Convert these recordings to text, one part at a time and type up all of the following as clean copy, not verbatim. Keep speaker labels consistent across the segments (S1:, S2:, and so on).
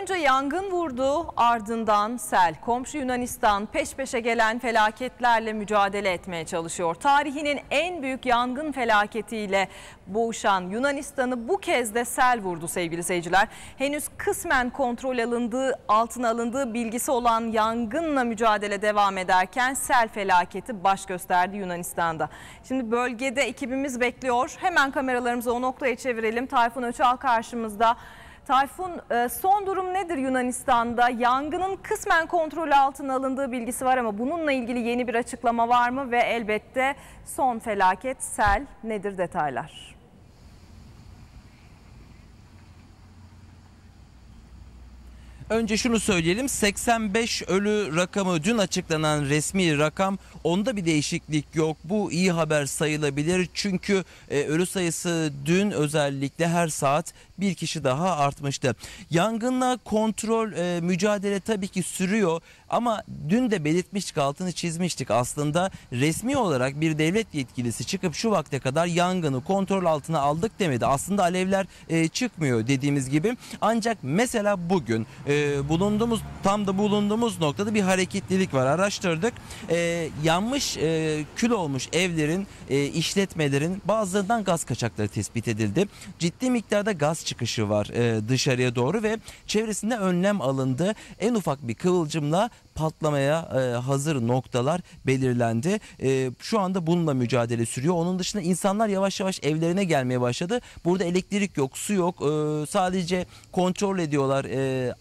S1: Önce yangın vurdu, ardından sel. Komşu Yunanistan peş peşe gelen felaketlerle mücadele etmeye çalışıyor. Tarihinin en büyük yangın felaketiyle boğuşan Yunanistan'ı bu kez de sel vurdu sevgili seyirciler. Henüz kısmen kontrol altına alındığı bilgisi olan yangınla mücadele devam ederken sel felaketi baş gösterdi Yunanistan'da. Şimdi bölgede ekibimiz bekliyor. Hemen kameralarımızı o noktaya çevirelim. Tayfun Öçal karşımızda. Tayfun, son durum nedir Yunanistan'da? Yangının kısmen kontrol altına alındığı bilgisi var ama bununla ilgili yeni bir açıklama var mı? Ve elbette son felaket sel. Nedir detaylar?
S2: Önce şunu söyleyelim, 85 ölü rakamı dün açıklanan resmi rakam, onda bir değişiklik yok. Bu iyi haber sayılabilir çünkü ölü sayısı dün özellikle her saat bir kişi daha artmıştı. Yangınla kontrol mücadele tabii ki sürüyor ama dün de belirtmiştik, altını çizmiştik, aslında resmi olarak bir devlet yetkilisi çıkıp şu vakte kadar yangını kontrol altına aldık demedi. Aslında alevler çıkmıyor dediğimiz gibi, ancak mesela bugün bulunduğumuz noktada bir hareketlilik var. Araştırdık. Yanmış, kül olmuş evlerin, işletmelerin bazılarından gaz kaçakları tespit edildi. Ciddi miktarda gaz çıkışı var dışarıya doğru ve çevresinde önlem alındı. En ufak bir kıvılcımla patlamaya hazır noktalar belirlendi. Şu anda bununla mücadele sürüyor. Onun dışında insanlar yavaş yavaş evlerine gelmeye başladı. Burada elektrik yok, su yok. Sadece kontrol ediyorlar.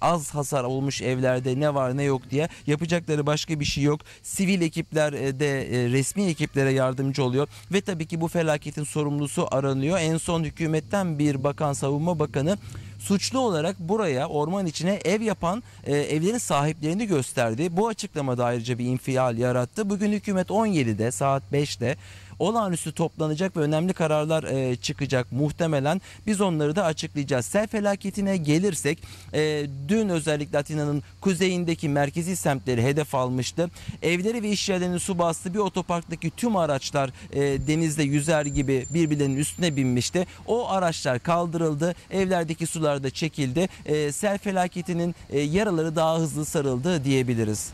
S2: Az hasar olmuş evlerde ne var ne yok diye. Yapacakları başka bir şey yok. Sivil ekipler de resmi ekiplere yardımcı oluyor. Ve tabii ki bu felaketin sorumlusu aranıyor. En son hükümetten bir bakan, savunma bakanı suçlu olarak buraya, orman içine ev yapan evlerin sahiplerini gösterdi. Bu açıklamada ayrıca bir infial yarattı. Bugün hükümet 17'de, saat 5'te olağanüstü toplanacak ve önemli kararlar çıkacak muhtemelen. Biz onları da açıklayacağız. Sel felaketine gelirsek, dün özellikle Atina'nın kuzeyindeki merkezi semtleri hedef almıştı. Evleri ve iş yerlerini su bastı. Bir otoparktaki tüm araçlar denizde yüzer gibi birbirlerinin üstüne binmişti. O araçlar kaldırıldı. Evlerdeki sular da çekildi. Sel felaketinin yaraları daha hızlı sarıldı diyebiliriz.